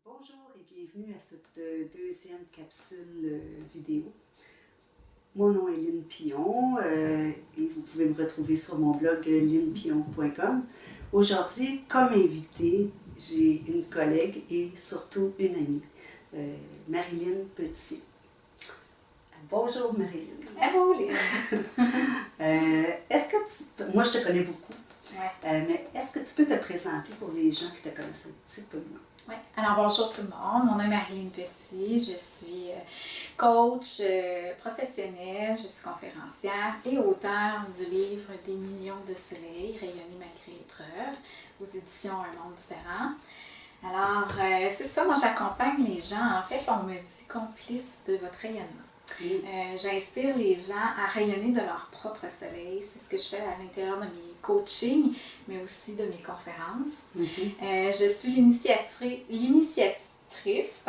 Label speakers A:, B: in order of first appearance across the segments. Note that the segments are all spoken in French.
A: Bonjour et bienvenue à cette deuxième capsule vidéo. Mon nom est Lynne Pillon et vous pouvez me retrouver sur mon blog lynnepillon.com. Aujourd'hui, comme invitée, j'ai une collègue et surtout une amie, Marilyn Petit. Bonjour Marilyn.
B: Hello Lynne.
A: Est-ce que moi je te connais beaucoup,
B: Ouais.
A: mais est-ce que tu peux te présenter pour les gens qui te connaissent un petit peu moins?
B: Oui. Alors bonjour tout le monde, mon nom est Marilyn Petit, je suis coach professionnelle, je suis conférencière et auteure du livre Des millions de soleils, rayonner malgré l'épreuve, aux éditions Un monde différent. Alors c'est ça, moi j'accompagne les gens, en fait on me dit complice de votre rayonnement. J'inspire les gens à rayonner de leur propre soleil. C'est ce que je fais à l'intérieur de mes coachings, mais aussi de mes conférences. Je suis l'initiatrice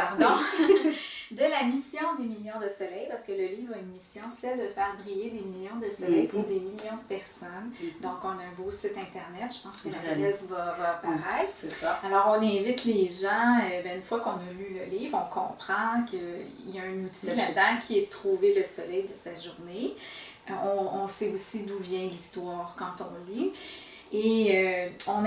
B: de la mission des millions de soleils, parce que le livre a une mission, c'est de faire briller des millions de soleils pour des millions de personnes. Donc, on a un beau site internet, je pense que l'adresse va apparaître.
A: C'est ça.
B: Alors, on invite les gens, une fois qu'on a lu le livre, on comprend qu'il y a un outil là-dedans qui est de trouver le soleil de sa journée. On sait aussi d'où vient l'histoire quand on lit. Et on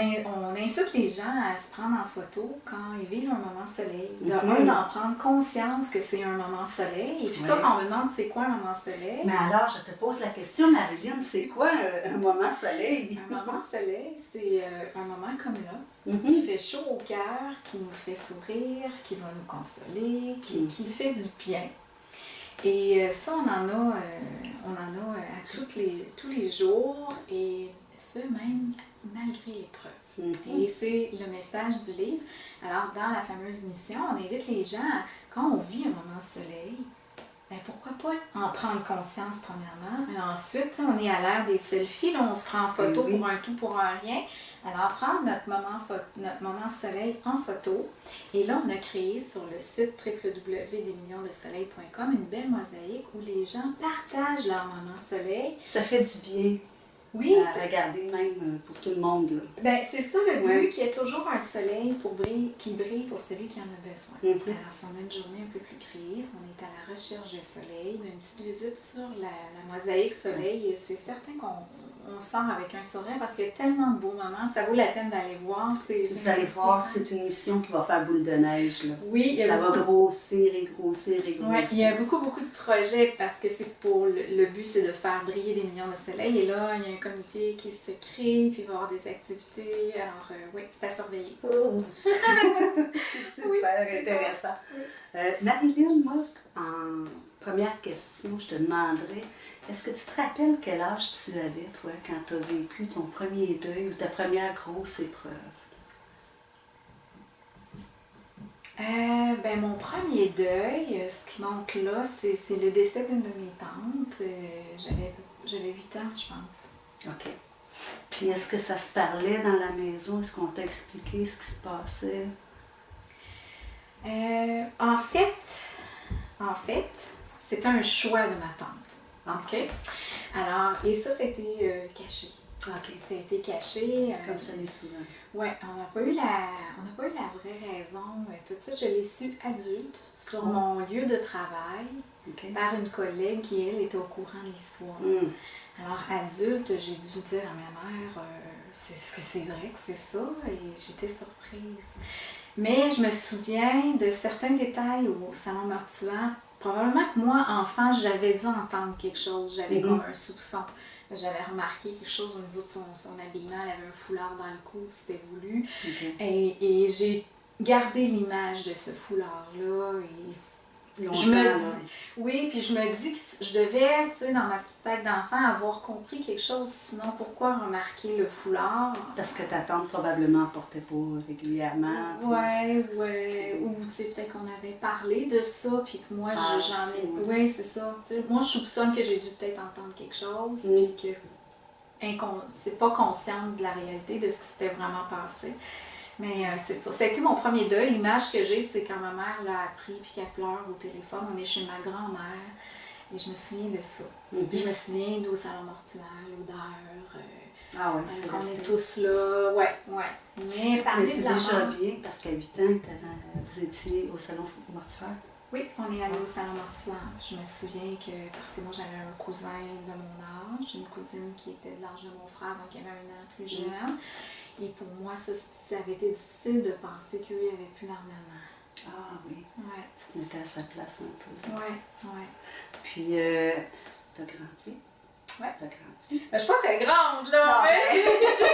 B: incite les gens à se prendre en photo quand ils vivent un moment soleil. D'en prendre conscience que c'est un moment soleil. Et puis ça, quand on me demande c'est quoi un moment soleil.
A: Mais alors, je te pose la question, Marilyn, c'est quoi un moment soleil?
B: Un moment soleil, c'est un moment comme là, qui fait chaud au cœur, qui nous fait sourire, qui va nous consoler, qui fait du bien. Et ça, on en a à tous les jours, et ce, même malgré l'épreuve. Et c'est le message du livre. Alors, dans la fameuse mission, on invite les gens, quand on vit un moment soleil, pourquoi pas en prendre conscience premièrement. Et ensuite, on est à l'ère des selfies, là, on se prend en photo pour un tout, pour un rien. Alors, prendre notre moment soleil en photo. Et là, on a créé sur le site www.desmillionsdesoleil.com une belle mosaïque où les gens partagent leur moment soleil.
A: Ça fait du bien.
B: Oui,
A: regarder même pour tout le monde. Là.
B: Ben, c'est ça le but, qu'il y ait toujours un soleil qui brille pour celui qui en a besoin. Alors, si on a une journée un peu plus grise, on est à la recherche de soleil, une petite visite sur la mosaïque soleil, et c'est certain qu'on sort avec un sourire parce qu'il y a tellement de beaux moments, ça vaut la peine d'aller voir.
A: Vous allez voir, c'est une mission qui va faire boule de neige. Là.
B: Oui,
A: ça va grossir et grossir et grossir.
B: Oui, il y a beaucoup de projets parce que c'est pour le but, c'est de faire briller des millions de soleils. Et là, il y a un comité qui se crée, puis il va y avoir des activités. Alors, oui, c'est à surveiller.
A: C'est super intéressant. Marilyn, moi, en première question, je te demanderais, est-ce que tu te rappelles quel âge tu avais, toi, quand tu as vécu ton premier deuil ou ta première grosse épreuve?
B: Mon premier deuil, ce qui manque là, c'est le décès d'une de mes tantes. J'avais 8 ans, je pense.
A: OK. Puis est-ce que ça se parlait dans la maison? Est-ce qu'on t'a expliqué ce qui se passait?
B: En fait, c'était un choix de ma tante.
A: OK.
B: Alors, et ça, c'était caché.
A: OK.
B: Ça a été caché.
A: Comme ça l'est souvent.
B: Oui, on n'a pas eu la vraie raison. Tout de suite, je l'ai su adulte sur mon lieu de travail par une collègue qui, elle, était au courant de l'histoire. Alors, adulte, j'ai dû dire à ma mère, est-ce que c'est vrai que c'est ça? Et j'étais surprise. Mais je me souviens de certains détails au salon mortuaire. Probablement que moi, enfant, j'avais dû entendre quelque chose. J'avais comme un soupçon. J'avais remarqué quelque chose au niveau de son habillement. Elle avait un foulard dans le cou, c'était voulu. Et j'ai gardé l'image de ce foulard-là. Et je me dis, oui, puis je me dis que je devais, tu sais, dans ma petite tête d'enfant, avoir compris quelque chose. Sinon, pourquoi remarquer le foulard?
A: Parce que ta tante probablement portait pas régulièrement.
B: Oui. Ou tu sais, peut-être qu'on avait parlé de ça, puis que moi, j'en ai... Oui, c'est ça. T'sais, moi, je soupçonne que j'ai dû peut-être entendre quelque chose, puis que c'est pas consciente de la réalité de ce qui s'était vraiment passé. Mais c'est ça. Ça a été mon premier deuil. L'image que j'ai, c'est quand ma mère l'a appris puis qu'elle pleure au téléphone. On est chez ma grand-mère et je me souviens de ça. Puis je me souviens d'au salon mortuaire, l'odeur,
A: Ah oui, c'est
B: qu'on est tous là, ouais. Mais parler
A: c'est
B: de la
A: déjà
B: mort...
A: bien, parce qu'à 8 ans, vous étiez au salon mortuaire.
B: Oui, on est allé au salon mortuaire. Je me souviens que, parce que moi j'avais un cousin de mon âge, une cousine qui était de l'âge de mon frère, donc il avait 1 an plus jeune. Et pour moi, ça avait été difficile de penser qu'eux n'avaient plus leur maman.
A: Ah oui.
B: Ouais.
A: Tu te mettais à sa place un peu.
B: Ouais.
A: Puis, t'as grandi.
B: Ouais.
A: T'as grandi.
B: Je suis pas très grande, là,
A: non,
B: mais j'ai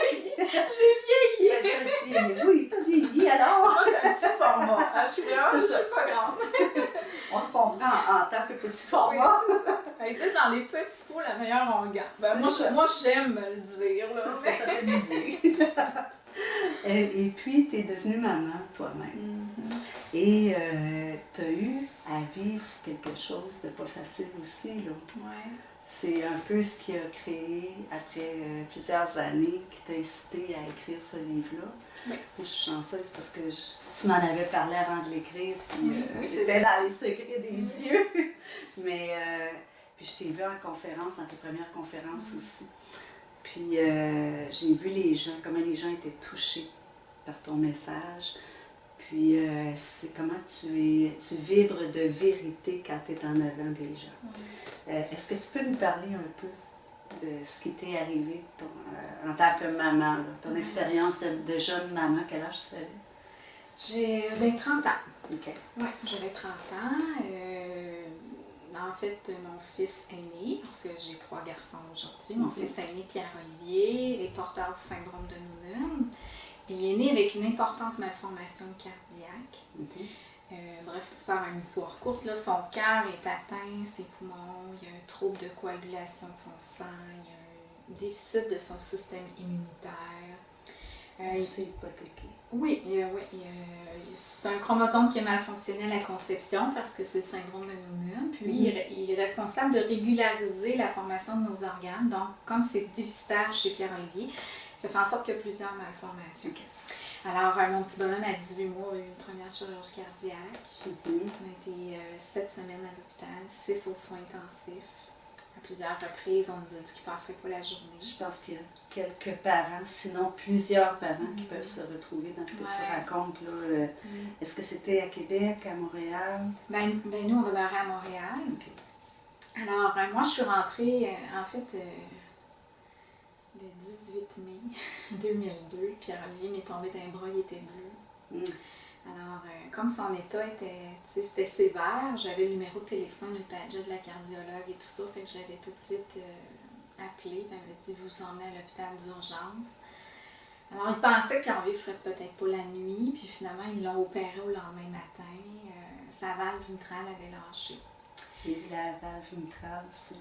B: vieilli.
A: Oui, t'as vieilli, alors.
B: Moi, je suis un petit format. Je suis grande, je suis pas grande.
A: On se comprend en tant que petit format.
B: Oui, c'est ça. Elle était dans les petits pots, la meilleure longueur. Moi, j'aime le dire, là.
A: Ça fait du bien. Et puis, tu es devenue maman toi-même. Et tu as eu à vivre quelque chose de pas facile aussi, là.
B: Ouais.
A: C'est un peu ce qui a créé, après plusieurs années, qui t'a incité à écrire ce livre-là.
B: Oui.
A: Je suis chanceuse parce que tu m'en avais parlé avant de l'écrire, puis c'était dans les secrets des dieux. Mais puis je t'ai vu en conférence, dans tes premières conférences aussi. Puis j'ai vu les gens, comment les gens étaient touchés par ton message. Puis c'est comment tu vibres de vérité quand tu es en avant des gens. Est-ce que tu peux nous parler un peu de ce qui t'est arrivé en tant que maman, là, ton expérience de jeune maman? Quel âge tu avais?
B: J'ai 30 ans.
A: OK.
B: Oui, j'avais 30 ans. En fait, mon fils aîné, parce que j'ai 3 garçons aujourd'hui, mon fils aîné, Pierre-Olivier, est porteur du syndrome de Noonan. Il est né avec une importante malformation cardiaque. Bref, pour faire une histoire courte, là, son cœur est atteint, ses poumons, il y a un trouble de coagulation de son sang, il y a un déficit de son système immunitaire.
A: C'est hypothéqué.
B: Oui, c'est un chromosome qui est mal fonctionné à la conception parce que c'est le syndrome de Noonan. Puis lui, il est responsable de régulariser la formation de nos organes. Donc, comme c'est déficitaire chez Pierre-Olivier, ça fait en sorte qu'il y a plusieurs malformations. Okay. Alors, mon petit bonhomme à 18 mois a eu une première chirurgie cardiaque. On a été 7 semaines à l'hôpital, 6 aux soins intensifs. À plusieurs reprises, on nous a dit qu'il ne passerait pas la journée.
A: Je pense qu'il y a quelques parents, sinon plusieurs parents, qui peuvent se retrouver dans ce que tu racontes. Là. Est-ce que c'était à Québec, à Montréal?
B: Ben nous, on demeurait à Montréal. Okay. Alors, moi, je suis rentrée, en fait, le 18 mai 2002. Pierre-Olivier m'est tombé d'un bras, il était bleu. Alors, comme son état c'était sévère, j'avais le numéro de téléphone, le badge de la cardiologue et tout ça, fait que j'avais tout de suite appelé, elle m'a dit « vous emmenez à l'hôpital d'urgence ». Alors, ils pensaient que Pierre-Olivier ferait peut-être pas la nuit, puis finalement, ils l'ont opéré au lendemain matin. Sa valve mitrale avait lâché.
A: Et la valve mitrale, c'est?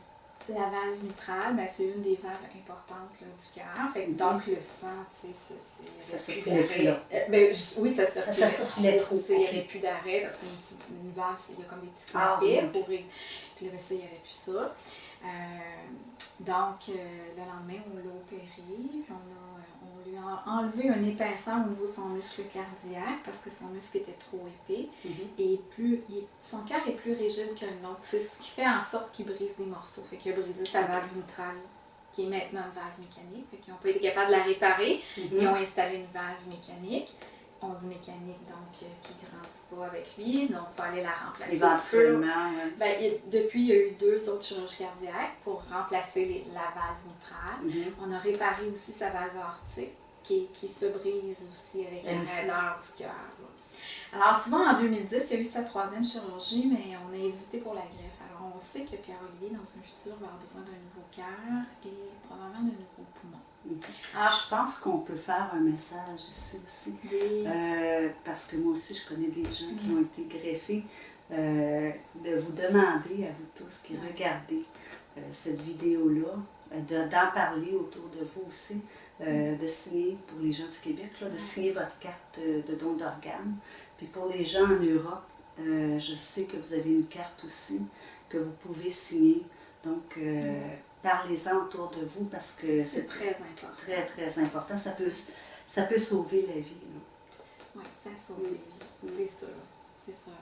B: La valve mitrale, c'est une des valves importantes là, du cœur. Donc, le sang,
A: ça circulait plus là.
B: Oui, ça circulait.
A: Ça circulait trop.
B: Il n'y avait plus d'arrêt parce qu'une valve, il y a comme des petits clapets. Puis là, ça, il n'y avait plus ça. Donc, le lendemain, on l'a opéré. Puis on lui a enlevé un épaisseur au niveau de son muscle cardiaque parce que son muscle était trop épais. Et son cœur est plus rigide que le nôtre. C'est ce qui fait en sorte qu'il brise des morceaux. Fait qu'il a brisé sa valve mitrale, qui est maintenant une valve mécanique. Fait qu'ils n'ont pas été capables de la réparer. Ils ont installé une valve mécanique. On dit mécanique, donc qui ne grandit pas avec lui. Donc, il faut aller la remplacer.
A: Éventuellement.
B: Depuis, il y a eu 2 autres chirurgies cardiaques pour remplacer la valve mitrale. On a réparé aussi sa valve aortique, qui se brise aussi avec la raideur du cœur. Alors, tu vois, en 2010, il y a eu sa 3e chirurgie, mais on a hésité pour la greffe. Alors, on sait que Pierre-Olivier, dans un futur, va avoir besoin d'un nouveau cœur et probablement d'un nouveau poumon.
A: Alors, je pense qu'on peut faire un message ici aussi.
B: Oui.
A: Parce que moi aussi, je connais des gens qui ont été greffés. De vous demander à vous tous qui regardez cette vidéo-là, d'en parler autour de vous aussi, de signer pour les gens du Québec, là, de signer votre carte de don d'organes. Puis pour les gens en Europe, je sais que vous avez une carte aussi que vous pouvez signer. Donc, parlez-en autour de vous parce que
B: c'est très important.
A: Très, très important. Ça peut sauver la vie.
B: Oui, ça sauve la vie. C'est sûr.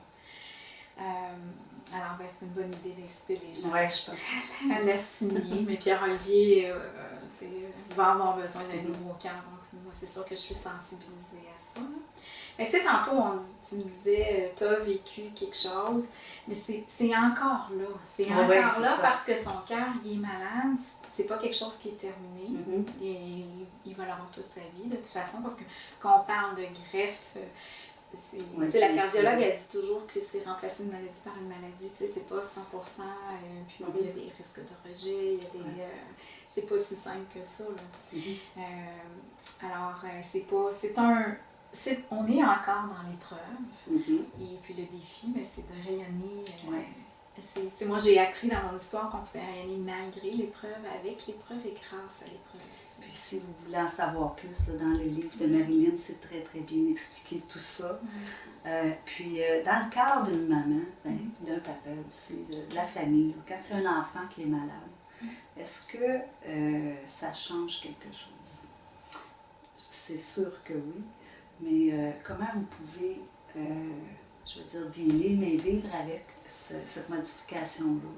B: Alors, c'est une bonne idée d'inciter les gens
A: je pense
B: à la signer. Mais Pierre-Olivier va avoir besoin d'un nouveau cœur. Donc, moi, c'est sûr que je suis sensibilisée à ça. Mais tu sais, tantôt, tu me disais, tu as vécu quelque chose, mais c'est encore là. C'est encore là parce que son cœur, il est malade. C'est pas quelque chose qui est terminé. Et il va l'avoir toute sa vie, de toute façon, parce que quand on parle de greffe, la cardiologue, elle dit toujours que c'est remplacer une maladie par une maladie. C'est pas 100%. Puis il y a des risques de rejet, c'est pas si simple que ça. Là. Alors, on est encore dans l'épreuve. Et puis le défi, c'est de rayonner. Moi, j'ai appris dans mon histoire qu'on pouvait rayonner malgré l'épreuve, avec l'épreuve et grâce à l'épreuve.
A: Puis si vous voulez en savoir plus, là, dans le livre de Marilyn, c'est très très bien expliqué tout ça. Puis dans le cadre d'une maman, d'un papa aussi, de la famille, là, quand il y a un enfant qui est malade, est-ce que ça change quelque chose? C'est sûr que oui, mais comment vous pouvez, je veux dire, dealer, mais vivre avec cette modification-là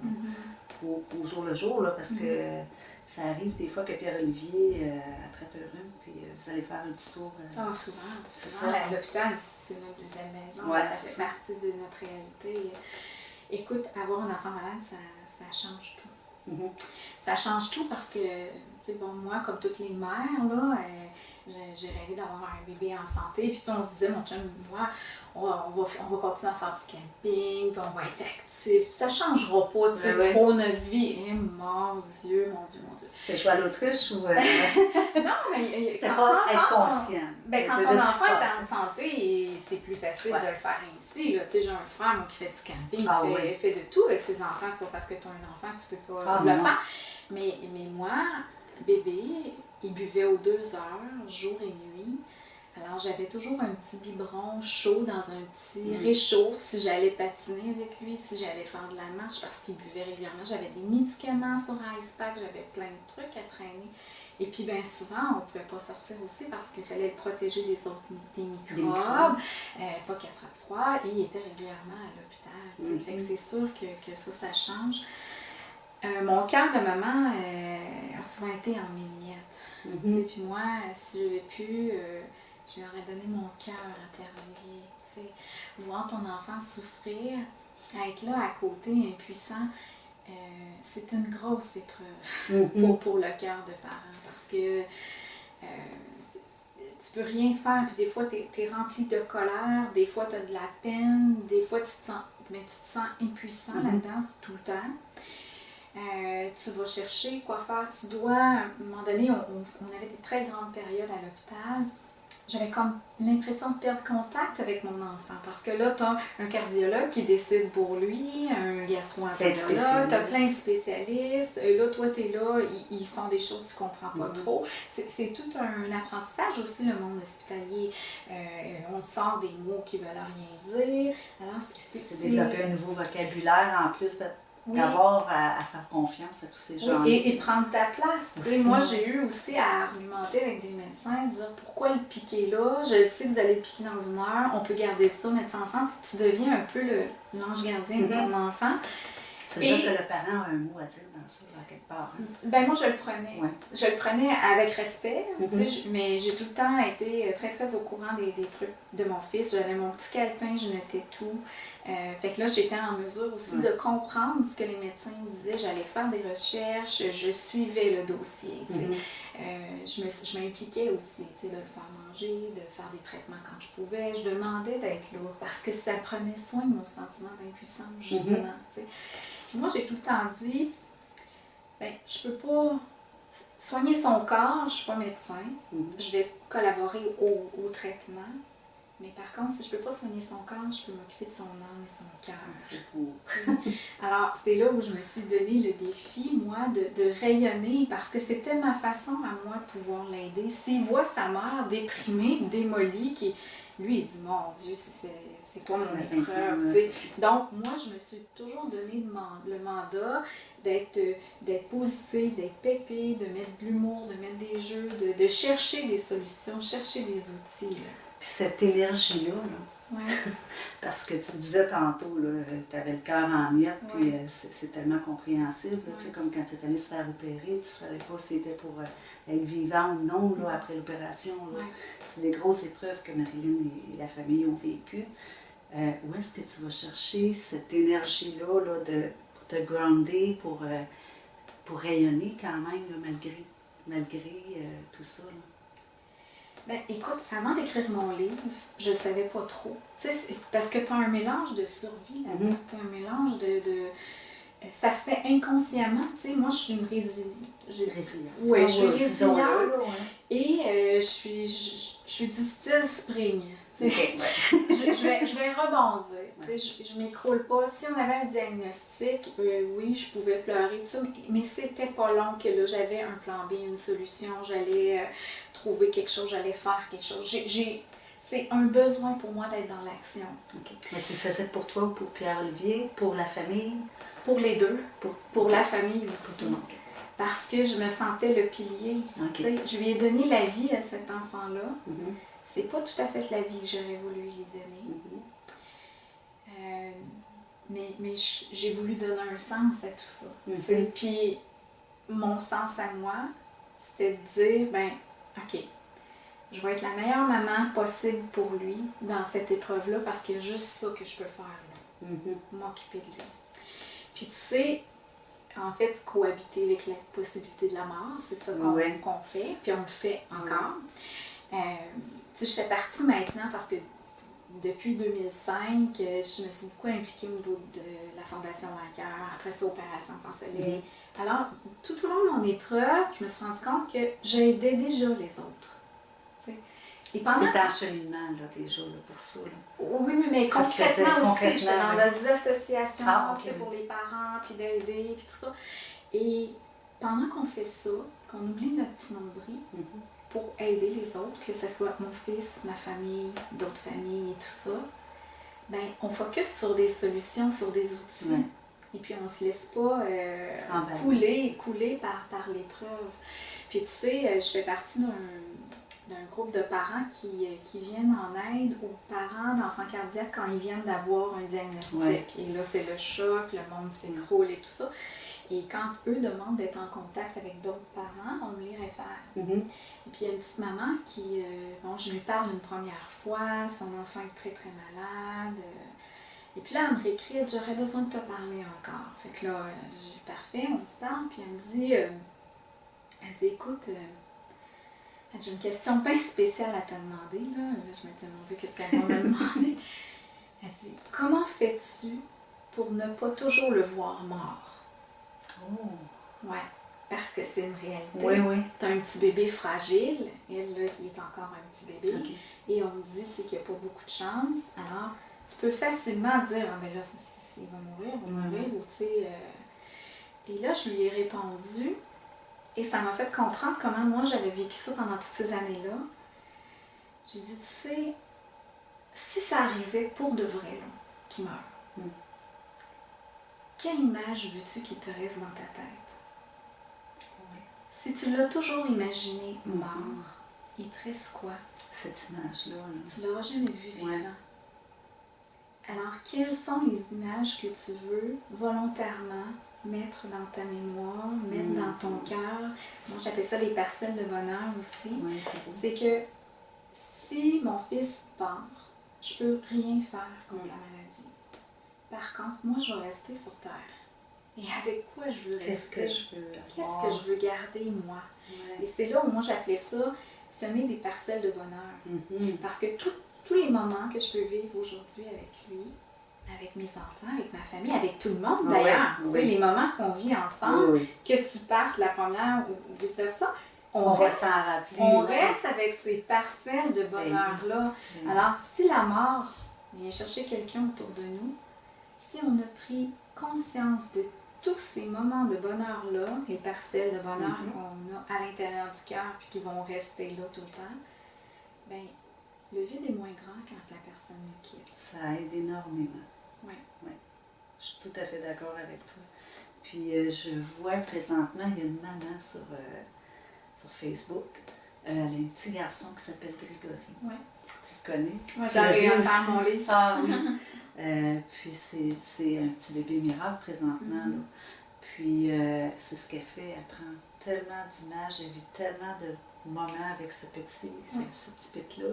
A: au jour le jour, là, parce que ça arrive des fois que Pierre-Olivier attrape un rhume, puis vous allez faire un petit tour.
B: Souvent. L'hôpital, c'est notre deuxième maison. Ça fait partie de notre réalité. Écoute, avoir un enfant malade, ça change tout. Ça change tout parce que, moi, comme toutes les mères, là, j'ai rêvé d'avoir un bébé en santé. Puis on se disait, mon chum et moi, on va continuer à faire du camping, puis on va être actifs. Ça ne changera pas trop notre vie. Et mon Dieu.
A: C'était jouer à l'autruche ou...
B: Non, mais
A: c'était pas être conscient.
B: Quand ton enfant est en santé, c'est plus facile de le faire ainsi. Là. J'ai un frère moi, qui fait du camping, fait de tout avec ses enfants. C'est pas parce que tu as un enfant que tu peux pas le faire. Mais moi, bébé, il buvait aux 2 heures, jour et nuit. Alors, j'avais toujours un petit biberon chaud dans un petit réchaud si j'allais patiner avec lui, si j'allais faire de la marche, parce qu'il buvait régulièrement. J'avais des médicaments sur Ice Pack, j'avais plein de trucs à traîner. Et puis, bien souvent, on ne pouvait pas sortir aussi parce qu'il fallait le protéger des microbes, pas qu'il attrape froid, et il était régulièrement à l'hôpital. Fait que c'est sûr que ça change. Mon cœur de maman a souvent été en mille-miettes. Puis moi, si j'avais pu, je lui aurais donné mon cœur à Pierre-Olivier. Voir ton enfant souffrir, être là à côté, impuissant, c'est une grosse épreuve pour le cœur de parent. Parce que tu peux rien faire, puis des fois, tu es rempli de colère, des fois, tu as de la peine, des fois, tu te sens impuissant là-dedans tout le temps. Tu vas chercher quoi faire. Tu dois, à un moment donné, on avait des très grandes périodes à l'hôpital. J'avais comme l'impression de perdre contact avec mon enfant. Parce que là, tu as un cardiologue qui décide pour lui, un gastro-entérologue, tu as plein de spécialistes. Là, toi, tu es là, ils font des choses que tu comprends pas trop. C'est tout un apprentissage aussi, le monde hospitalier. On te sort des mots qui veulent rien dire. Alors,
A: c'est développer un nouveau vocabulaire en plus d'avoir à faire confiance à tous ces gens.
B: Et prendre ta place. Moi, j'ai eu aussi à argumenter avec des médecins, dire pourquoi le piquer là? Je sais que vous allez le piquer dans 1 heure, on peut garder ça, mettre ça ensemble. Tu deviens un peu l'ange gardien de ton enfant.
A: Ça veut dire que le parent a un mot à dire dans ça, quelque part.
B: Ben moi, je le prenais. Je le prenais avec respect, mais j'ai tout le temps été très, très au courant des trucs de mon fils. J'avais mon petit calepin, je notais tout. Fait que là, j'étais en mesure aussi de comprendre ce que les médecins disaient. J'allais faire des recherches, je suivais le dossier. Je m'impliquais aussi, de le faire manger, de faire des traitements quand je pouvais. Je demandais d'être là parce que ça prenait soin de mon sentiment d'impuissance, justement. Puis moi, j'ai tout le temps dit, je peux pas soigner son corps, je suis pas médecin, je vais collaborer au traitement. Mais par contre, si je ne peux pas soigner son corps, je peux m'occuper de son âme et son cœur. Alors, c'est là où je me suis donné le défi, moi, de rayonner, parce que c'était ma façon à moi de pouvoir l'aider. S'il voit sa mère déprimée, démolie, lui, il se dit, mon Dieu, c'est quoi mon épreuve? Donc, moi, je me suis toujours donné le mandat d'être positive, d'être pépée, de mettre de l'humour, de mettre des jeux, de chercher des solutions, chercher des outils.
A: Puis cette énergie-là,
B: Ouais.
A: Parce que tu disais tantôt, tu avais le cœur en miettes, puis
B: Ouais.
A: c'est tellement compréhensible.
B: Ouais.
A: Tu sais, comme quand tu es allé se faire opérer, tu ne savais pas si c'était pour être vivant ou non là, après l'opération.
B: Ouais.
A: C'est des grosses épreuves que Marilyn et la famille ont vécues. Où est-ce que tu vas chercher cette énergie-là pour te grounder, pour rayonner quand même, là, malgré tout ça? Là?
B: Ben, écoute, avant d'écrire mon livre, je savais pas trop. Tu sais, parce que tu as un mélange de survie là-dedans. Tu as un mélange ça se fait inconsciemment. Tu sais, moi, je suis une
A: résiliente.
B: Oui, je suis résiliente.
A: Ouais.
B: Et je suis du style spring.
A: Okay,
B: je vais rebondir. Ouais. Je m'écroule pas. Si on avait un diagnostic, oui, je pouvais pleurer, tout ça, mais c'était pas long que là, j'avais un plan B, une solution. J'allais trouver quelque chose, j'allais faire quelque chose. C'est un besoin pour moi d'être dans l'action.
A: Okay. Mais tu le faisais pour toi ou pour Pierre-Olivier, pour la famille?
B: Pour les deux. Pour la famille aussi.
A: Pour tout le monde.
B: Parce que je me sentais le pilier. Okay. Je lui ai donné la vie à cet enfant-là.
A: Mm-hmm.
B: C'est pas tout à fait la vie que j'aurais voulu lui donner. Mais j'ai voulu donner un sens à tout ça. Puis mon sens à moi, c'était de dire, ben, OK, je vais être la meilleure maman possible pour lui dans cette épreuve-là parce qu'il y a juste ça que je peux faire, m'occuper de lui. Puis tu sais, en fait, cohabiter avec la possibilité de la mort, c'est ça qu'on fait, puis on le fait encore. Tu sais, je fais partie maintenant parce que depuis 2005, je me suis beaucoup impliquée au niveau de la Fondation Vainqueur, après ça, Opération Enfant Soleil. Alors, tout au long de mon épreuve, je me suis rendu compte que j'aidais déjà les autres.
A: Et pendant... T'étais en cheminement, là, déjà, là, pour ça. Là.
B: Oui, mais concrètement aussi, j'étais dans des associations pour les parents, puis d'aider, puis tout ça. Et pendant qu'on fait ça, qu'on oublie notre petit nombril, pour aider les autres, que ce soit mon fils, ma famille, d'autres familles et tout ça, ben on focus sur des solutions, sur des outils. Ouais. Et puis on ne se laisse pas couler par l'épreuve. Puis tu sais, je fais partie d'un groupe de parents qui viennent en aide aux parents d'enfants cardiaques quand ils viennent d'avoir un diagnostic. Ouais. Et là, c'est le choc, le monde s'écroule et tout ça. Et quand eux demandent d'être en contact avec d'autres parents, on me les réfère. Et puis il y a une petite maman qui, je lui parle une première fois, son enfant est très très malade. Et puis là, elle me réécrit, elle dit, j'aurais besoin de te parler encore. Fait que là, j'ai parfait, on se parle, puis elle me dit, écoute, j'ai une question pas spéciale à te demander. Là, je me dis, mon Dieu, qu'est-ce qu'elle va me demander? Elle dit, comment fais-tu pour ne pas toujours le voir mort? Oh. Ouais, parce que c'est une réalité.
A: Oui.
B: Tu as un petit bébé fragile, elle, là, il est encore un petit bébé. Okay. Et on me dit qu'il n'y a pas beaucoup de chance. Alors, tu peux facilement dire, ah ben là, il va mourir, ou tu sais. Et là, je lui ai répondu, et ça m'a fait comprendre comment moi j'avais vécu ça pendant toutes ces années-là. J'ai dit, tu sais, si ça arrivait pour de vrai, là, qu'il meurt, quelle image veux-tu qu'il te reste dans ta tête? Oui. Si tu l'as toujours imaginé mort, il te reste quoi?
A: Cette image-là.
B: Tu l'auras jamais vu vivant. Alors, quelles sont les images que tu veux volontairement mettre dans ta mémoire, mettre dans ton cœur? Moi, j'appelle ça les parcelles de bonheur aussi.
A: Oui,
B: c'est que si mon fils part, je peux rien faire contre la maladie. Par contre, moi, je vais rester sur Terre. Et avec quoi je veux rester?
A: Qu'est-ce
B: que je veux garder, moi? Ouais. Et c'est là où moi, j'appelais ça semer des parcelles de bonheur. Parce que tous les moments que je peux vivre aujourd'hui avec lui, avec mes enfants, avec ma famille, avec tout le monde d'ailleurs, les moments qu'on vit ensemble, que tu partes la première ou vice-versa, on reste
A: s'en rappeler.
B: On reste avec ces parcelles de bonheur-là. Alors, si la mort vient chercher quelqu'un autour de nous, si on a pris conscience de tous ces moments de bonheur-là, les parcelles de bonheur qu'on a à l'intérieur du cœur puis qui vont rester là tout le temps, bien, le vide est moins grand quand la personne nous quitte.
A: Ça aide énormément.
B: Oui.
A: Je suis tout à fait d'accord avec toi. Puis je vois présentement, il y a une maman sur Facebook. Elle a un petit garçon qui s'appelle Grégory.
B: Oui.
A: Tu le connais.
B: Moi, j'arrive à faire mon livre.
A: Ah oui. Puis c'est un petit bébé miracle présentement. Là. Puis c'est ce qu'elle fait. Elle prend tellement d'images, elle vit tellement de moments avec ce petit pit-là.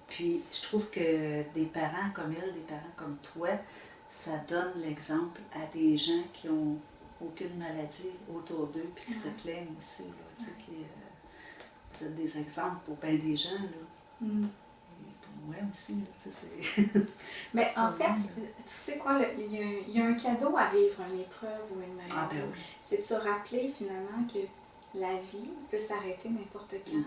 A: Puis je trouve que des parents comme elle, des parents comme toi, ça donne l'exemple à des gens qui ont aucune maladie autour d'eux puis qui se plaignent aussi. Là, vous êtes des exemples pour bien des gens. Là. Pour moi aussi. Là, c'est...
B: Mais en fait, tu sais quoi, il y a un cadeau à vivre une épreuve ou une maladie.
A: Ben oui.
B: C'est de se rappeler finalement que la vie peut s'arrêter n'importe quand.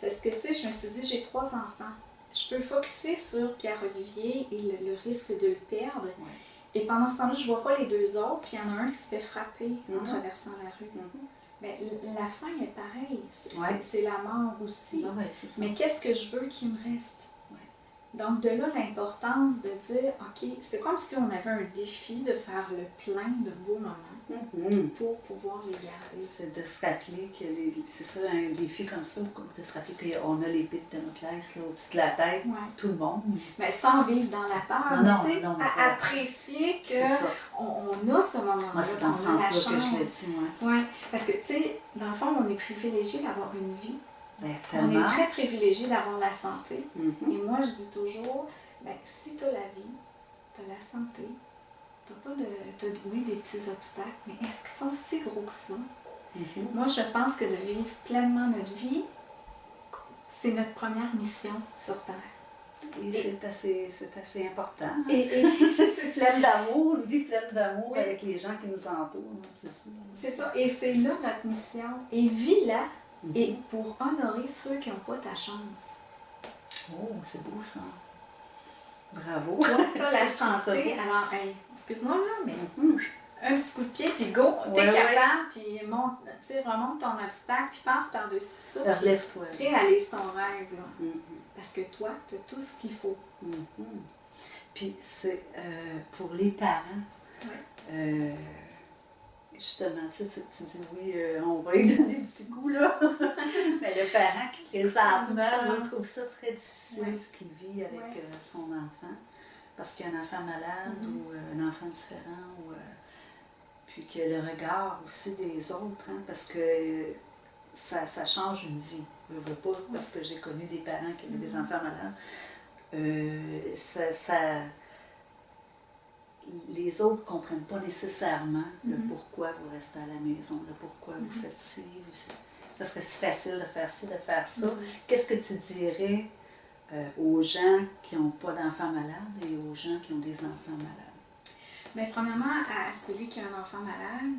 B: Parce que tu sais, je me suis dit, j'ai 3 enfants. Je peux focusser sur Pierre-Olivier et le risque de le perdre.
A: Ouais.
B: Et pendant ce temps-là, je vois pas les 2 autres, puis il y en a un qui se fait frapper en traversant la rue. Mais la fin est pareille. C'est la mort aussi.
A: C'est ça.
B: Mais qu'est-ce que je veux qu'il me reste? Donc, de là, l'importance de dire, OK, c'est comme si on avait un défi de faire le plein de beaux moments pour pouvoir les garder.
A: C'est de se rappeler que c'est ça, un défi comme ça, de se rappeler qu'on a l'épée de Damoclès là, au-dessus de la tête, tout le monde.
B: Mais sans vivre dans la peur,
A: non,
B: apprécier qu'on a ce moment-là.
A: Moi, c'est dans ce sens-là que je le dis.
B: Oui, parce que, tu sais, dans le fond, on est privilégié d'avoir une vie.
A: On
B: est très privilégié d'avoir la santé. Et moi, je dis toujours, si tu as la vie, tu as la santé, tu n'as pas des petits obstacles, mais est-ce qu'ils sont si gros que ça? Moi, je pense que de vivre pleinement notre vie, c'est notre première mission sur Terre.
A: Et c'est assez important. Hein?
B: C'est
A: pleine d'amour, une vie pleine d'amour avec les gens qui nous entourent, c'est sûr.
B: C'est ça, et c'est là notre mission. Et vis-la. Et pour honorer ceux qui n'ont pas ta chance.
A: Oh, c'est beau ça. Bravo.
B: Toi, tu as la santé. Alors, excuse-moi là, mais un petit coup de pied, puis go, t'es capable, puis remonte ton obstacle, puis passe par-dessus ça.
A: Relève-toi.
B: Réalise ton rêve. Là. Parce que toi, tu as tout ce qu'il faut.
A: Puis c'est pour les parents. Justement, tu dis oui, on va lui donner un petit coup, là. Mais le parent qui présentement trouve ça très difficile, ce qu'il vit avec son enfant. Parce qu'il y a un enfant malade ou un enfant différent. Puis que le regard aussi des autres, hein, parce que ça change une vie. Je ne veux pas, parce que j'ai connu des parents qui avaient des enfants malades. Les autres ne comprennent pas nécessairement le pourquoi vous restez à la maison, le pourquoi vous faites ci. Ça serait si facile de faire ci, de faire ça. Qu'est-ce que tu dirais aux gens qui n'ont pas d'enfants malades et aux gens qui ont des enfants malades?
B: Bien, premièrement, à celui qui a un enfant malade,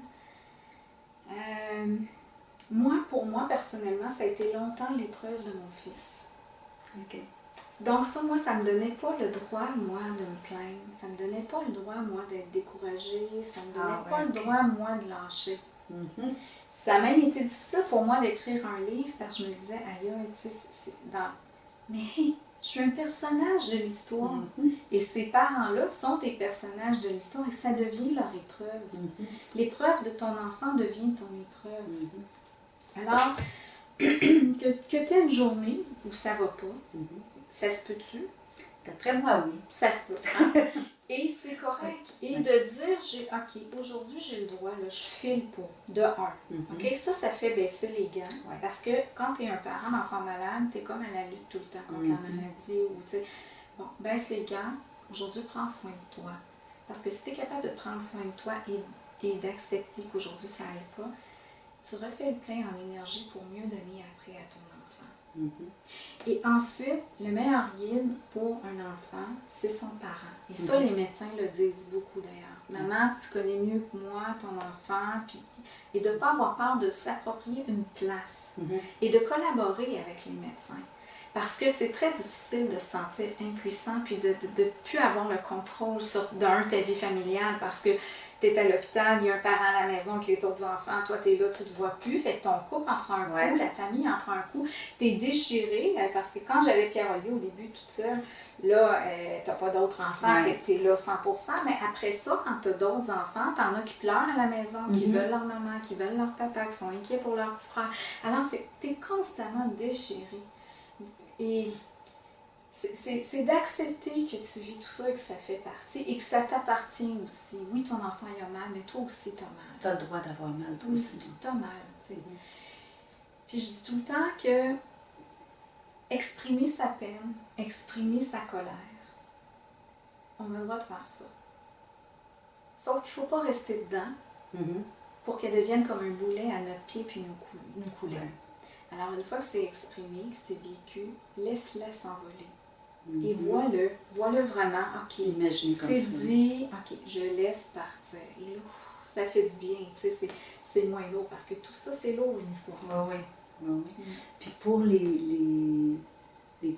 B: pour moi, personnellement, ça a été longtemps l'épreuve de mon fils.
A: OK.
B: Donc ça, moi, ça me donnait pas le droit, moi, de me plaindre. Ça me donnait pas le droit, moi, d'être découragée. Ça me donnait pas le droit, moi, de lâcher. Ça a même été difficile pour moi d'écrire un livre parce que je me disais, aïe, tu sais, mais je suis un personnage de l'histoire. Et ces parents-là sont des personnages de l'histoire et ça devient leur épreuve. L'épreuve de ton enfant devient ton épreuve. Alors, que tu aies une journée où ça va pas, ça se peut-tu?
A: D'après moi, oui.
B: Ça se peut. Hein? Et c'est correct. Et de dire, OK, aujourd'hui, j'ai le droit, là, je file pas, de un. OK, ça fait baisser les gants. Parce que quand tu es un parent d'enfant malade, tu es comme à la lutte tout le temps contre la maladie. Ou, tu sais, bon, baisse les gants. Aujourd'hui, prends soin de toi. Parce que si tu es capable de prendre soin de toi et d'accepter qu'aujourd'hui, ça n'aille pas, tu refais le plein en énergie pour mieux donner après à ton enfant. Et ensuite, le meilleur guide pour un enfant, c'est son parent. Et ça, les médecins le disent beaucoup d'ailleurs. Maman, tu connais mieux que moi ton enfant, et de ne pas avoir peur de s'approprier une place et de collaborer avec les médecins. Parce que c'est très difficile de se sentir impuissant puis de ne plus avoir le contrôle sur ta vie familiale parce que tu es à l'hôpital, il y a un parent à la maison avec les autres enfants, toi tu es là, tu ne te vois plus, fait que ton couple en prend un coup, la famille en prend un coup, tu es déchiré parce que quand j'avais Pierre-Olivier au début toute seule, là, tu n'as pas d'autres enfants, tu es là 100%, mais après ça, quand tu as d'autres enfants, tu en as qui pleurent à la maison, qui veulent leur maman, qui veulent leur papa, qui sont inquiets pour leur petit frère. Alors, tu es constamment déchiré. Et c'est d'accepter que tu vis tout ça et que ça fait partie et que ça t'appartient aussi. Oui, ton enfant il a mal, mais toi aussi t'as mal.
A: T'as le droit d'avoir mal, toi
B: Oui,
A: aussi.
B: t'as mal, tu sais. Puis je dis tout le temps que exprimer sa peine, exprimer sa colère, on a le droit de faire ça. Sauf qu'il ne faut pas rester dedans pour qu'elle devienne comme un boulet à notre pied puis nous couler. Ouais. Alors une fois que c'est exprimé, que c'est vécu, laisse-la s'envoler. Et vois-le vraiment, ok,
A: imagine comme
B: c'est
A: ça.
B: dit, ok, je laisse partir. Et là, ça fait du bien, tu sais, c'est moins lourd parce que tout ça, c'est lourd une histoire.
A: Oui, oui. Puis pour les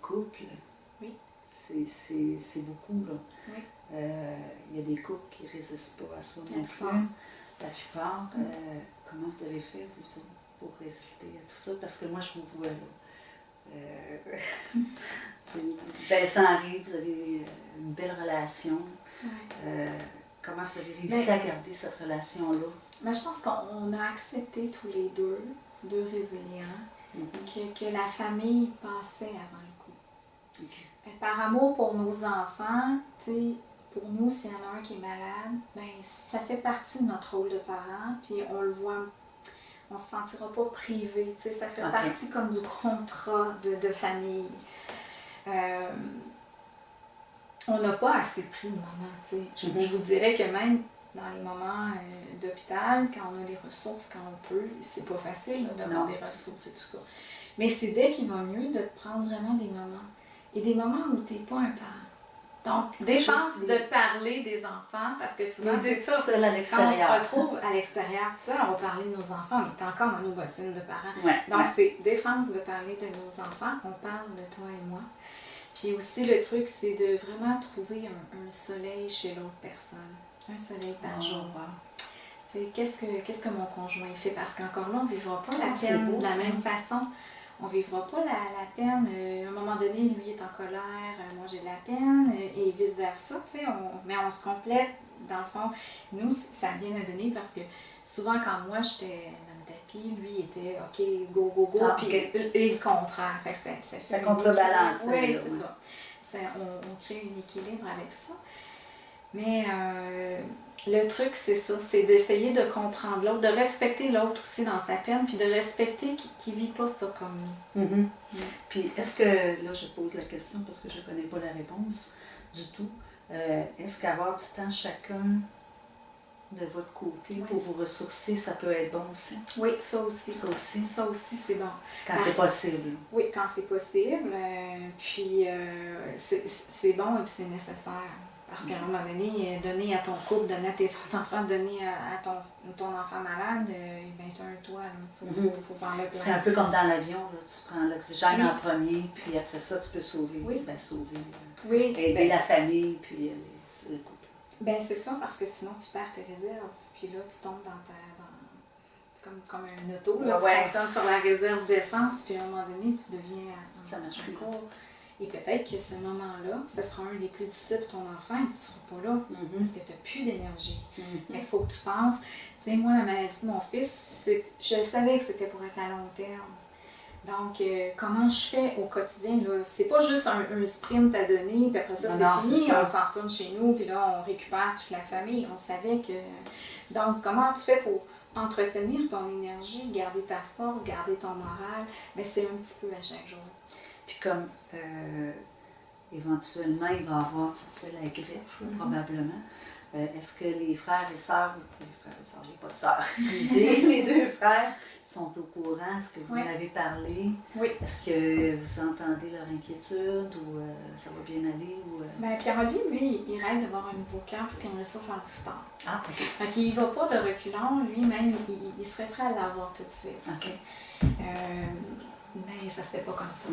A: couples,
B: oui.
A: c'est beaucoup, là.
B: Oui.
A: Il y a des couples qui ne résistent pas à ça non plus. La plupart. Comment vous avez fait, vous autres, pour résister à tout ça? Parce que moi, je vous vois, là. Ça arrive, vous avez une belle relation. Ouais. Comment vous avez réussi à garder cette relation-là?
B: Je pense qu'on a accepté tous les deux résilients, que la famille passait avant le coup. Okay. Par amour pour nos enfants, tu sais, pour nous, s'il y en a un qui est malade, ça fait partie de notre rôle de parent, puis on le voit, on ne se sentira pas privé, tu sais, ça fait partie comme du contrat de famille. On n'a pas assez pris de moments, tu sais. Je vous dirais que même dans les moments d'hôpital, quand on a les ressources, quand on peut, c'est pas facile d'avoir des ressources et tout ça. Mais c'est dès qu'il va mieux de te prendre vraiment des moments. Et des moments où tu n'es pas un parent. Donc, défense de parler des enfants, parce que souvent c'est ça. Quand on se retrouve à l'extérieur, seul, on va parler de nos enfants, on est encore dans nos bottines de parents. Donc, c'est défense de parler de nos enfants, on parle de toi et moi. Puis aussi, le truc, c'est de vraiment trouver un soleil chez l'autre personne. Un soleil par jour. C'est qu'est-ce que mon conjoint fait? Parce qu'encore là, on ne vivra pas la peine de la même façon. On ne vivra pas la peine. À un moment donné, lui est en colère, moi j'ai de la peine, et vice-versa. Mais on se complète. Dans le fond, nous, ça a bien à donner parce que souvent, quand moi j'étais dans le tapis, lui était OK, go, go, go, puis et le contraire. Fait que ça fait
A: contrebalance.
B: Oui, c'est ça. On crée un équilibre avec ça. Mais le truc, c'est ça, c'est d'essayer de comprendre l'autre, de respecter l'autre aussi dans sa peine, puis de respecter qu'il ne vit pas ça comme nous.
A: Puis est-ce que, là je pose la question parce que je ne connais pas la réponse du tout, est-ce qu'avoir du temps chacun de votre côté pour vous ressourcer, ça peut être bon aussi?
B: Oui, ça aussi.
A: Ça aussi?
B: Ça aussi, c'est bon.
A: Quand c'est possible.
B: Oui, quand c'est possible. Puis c'est bon et puis c'est nécessaire. Parce qu'à un moment donné, donner à ton couple, donner à tes enfants, donner à ton enfant malade, ben tu as un toit, il faut faire le plan.
A: C'est un peu comme dans l'avion, là, tu prends l'oxygène en premier, puis après ça, tu peux sauver, aider la famille, puis le couple.
B: Ben c'est ça, parce que sinon tu perds tes réserves, puis là tu tombes comme un auto, là, tu fonctionnes sur la réserve d'essence, puis à un moment donné, tu deviens
A: ça marche plus.
B: Et peut-être que ce moment-là, ce sera un des plus difficiles pour ton enfant et tu ne seras pas là parce que tu n'as plus d'énergie. Il faut que tu penses, tu sais, moi, la maladie de mon fils, je savais que c'était pour être à long terme. Donc, comment je fais au quotidien, là? C'est pas juste un sprint à donner, puis après ça, c'est fini, on s'en retourne chez nous, puis là, on récupère toute la famille. On savait que... Donc, comment tu fais pour entretenir ton énergie, garder ta force, garder ton moral? Bien, c'est un petit peu à chaque jour.
A: Puis comme éventuellement, il va y avoir, tu sais, la greffe, probablement. Est-ce que les frères et sœurs, j'ai pas de sœurs, excusez, les deux frères sont au courant? Est-ce que vous en avez parlé?
B: Oui.
A: Est-ce que vous entendez leur inquiétude ou ça va bien aller?
B: Bien, Pierre-Olivier, lui, il rêve d'avoir un nouveau cœur parce qu'il aimerait ça faire du sport.
A: Ah, OK.
B: Fait qu'il ne va pas de reculons, lui-même, il serait prêt à l'avoir tout de suite.
A: OK.
B: Mais ça se fait pas comme ça.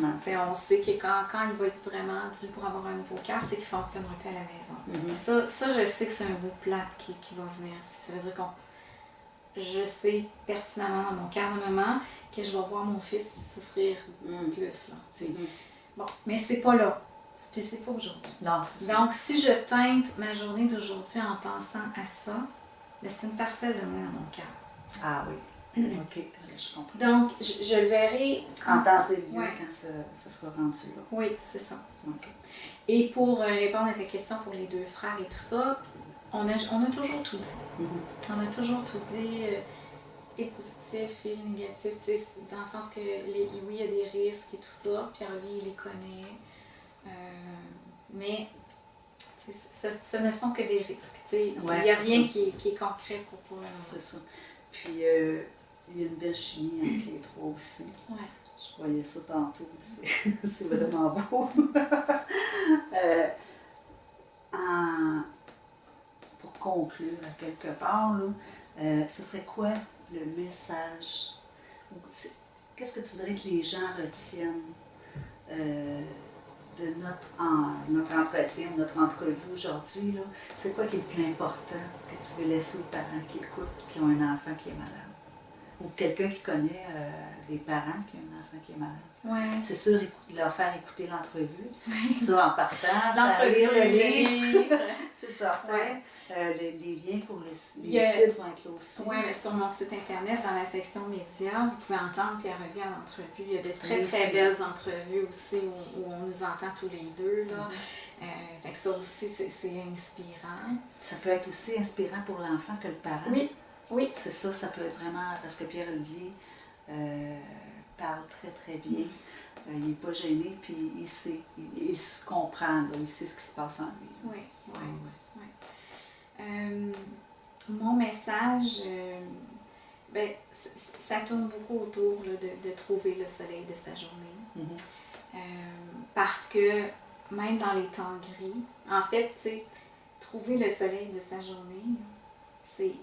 B: On sait que quand il va être vraiment dû pour avoir un nouveau cœur, c'est qu'il ne fonctionnera plus à la maison. Ça, je sais que c'est un beau plat qui va venir. Ça veut dire je sais pertinemment dans mon cœur de maman que je vais voir mon fils souffrir plus. Là, bon, mais c'est pas là. Puis c'est pas aujourd'hui. Donc, si je teinte ma journée d'aujourd'hui en pensant à ça, ben, c'est une parcelle de moi dans mon cœur.
A: Ah oui. OK, je comprends.
B: Donc, je le verrai
A: En temps et lieu,
B: ouais.
A: quand ça sera rendu là.
B: Oui, c'est ça.
A: OK.
B: Et pour répondre à ta question pour les deux frères et tout ça, on a toujours tout dit. On a toujours tout dit, et positif et négatif, dans le sens que oui, il y a des risques et tout ça, Pierre-Olivier, il les connaît. Mais ce ne sont que des risques. Il n'y a rien qui est concret pour le moment.
A: C'est ça. Puis, il y a une belle chimie entre les trois aussi.
B: Ouais.
A: Je voyais ça tantôt. C'est vraiment beau. Pour conclure, à quelque part, là, ce serait quoi le message? Qu'est-ce que tu voudrais que les gens retiennent de notre entretien, notre entrevue aujourd'hui? C'est quoi qui est le plus important que tu veux laisser aux parents qui écoutent, qui ont un enfant qui est malade? Ou quelqu'un qui connaît des parents qui ont un enfant qui est malade.
B: Ouais.
A: C'est sûr, leur faire écouter l'entrevue.
B: Ouais.
A: Ça, en partant,
B: l'entrevue,
A: lire le
B: livre.
A: livre. C'est certain. Ouais. Les liens pour les sites vont être là aussi.
B: Oui, mais sur mon site internet, dans la section médias, vous pouvez entendre Pierre-Olivier à l'entrevue. Il y a de très belles entrevues aussi où on nous entend tous les deux. Là. Fait que ça aussi, c'est inspirant.
A: Ça peut être aussi inspirant pour l'enfant que le parent.
B: Oui.
A: C'est ça peut être vraiment... Parce que Pierre-Olivier parle très bien. Il n'est pas gêné, puis il sait, il se comprend, là, il sait ce qui se passe en lui.
B: Oui. Mon message, ça tourne beaucoup autour là, de trouver le soleil de sa journée. Parce que même dans les temps gris, en fait, tu sais, trouver le soleil de sa journée, c'est,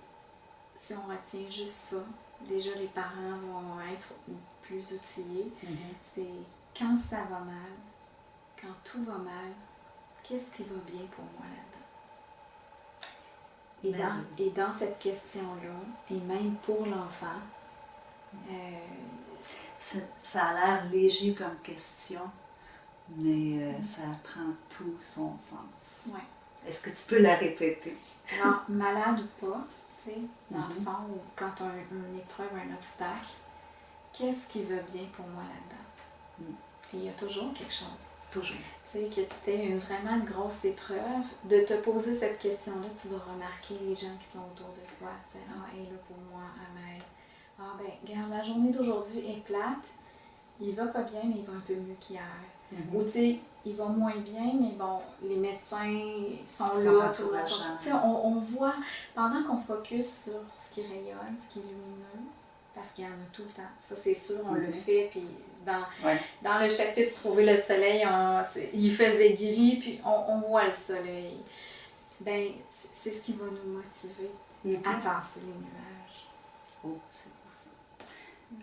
B: si on retient juste ça, déjà les parents vont être plus outillés. C'est quand ça va mal, quand tout va mal, qu'est-ce qui va bien pour moi là-dedans? Et dans cette question-là, et même pour l'enfant,
A: ça a l'air léger comme question, mais ça prend tout son sens.
B: Ouais.
A: Est-ce que tu peux la répéter?
B: Alors, malade ou pas, tu sais, dans le fond, ou quand on a une épreuve, un obstacle, qu'est-ce qui va bien pour moi là-dedans? Et il y a toujours quelque chose.
A: Toujours.
B: Tu sais, que tu aies vraiment une grosse épreuve, de te poser cette question-là, tu vas remarquer les gens qui sont autour de toi. Tu sais, elle est là pour moi, elle m'aide. Regarde, la journée d'aujourd'hui est plate, il va pas bien, mais il va un peu mieux qu'hier. Ou tu sais, il va moins bien, mais bon, les médecins sont là, tout le monde. Tu sais, on voit, pendant qu'on focus sur ce qui rayonne, ce qui est lumineux, parce qu'il y en a tout le temps, ça c'est sûr, on le fait, puis dans le chapitre Trouver le soleil, il faisait gris, puis on voit le soleil. Ben, c'est ce qui va nous motiver à tasser les nuages.
A: Oh, c'est beau ça.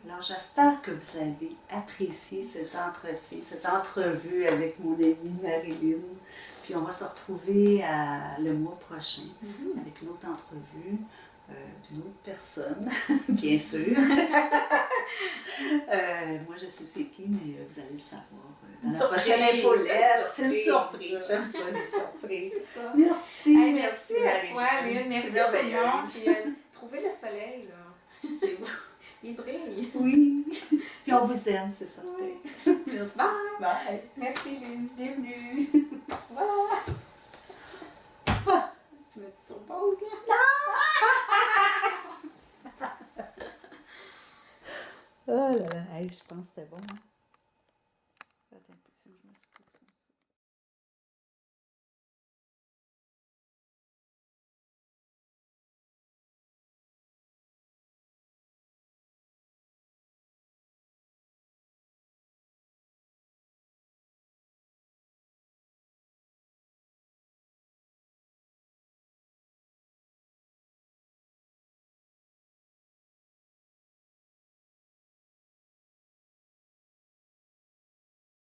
A: Alors, j'espère que vous avez apprécié cet entretien, cette entrevue avec mon amie Marilyn. Puis on va se retrouver le mois prochain avec une autre entrevue d'une autre personne, bien sûr. Moi, je sais c'est qui, mais vous allez le savoir dans la prochaine infolette. C'est une surprise. J'aime ça, les surprises. Merci.
B: Merci à toi, Lynn. Merci à tout le monde. Puis, trouver le soleil, là. C'est beau. Il brille.
A: Oui. Puis on vous aime, c'est certain.
B: Oui.
A: Merci.
B: Bye. Merci, Lynn.
A: Bienvenue.
B: Bye. Tu me dis sur pause, là?
A: Oh là là, hey, je pense que c'était bon. Hein?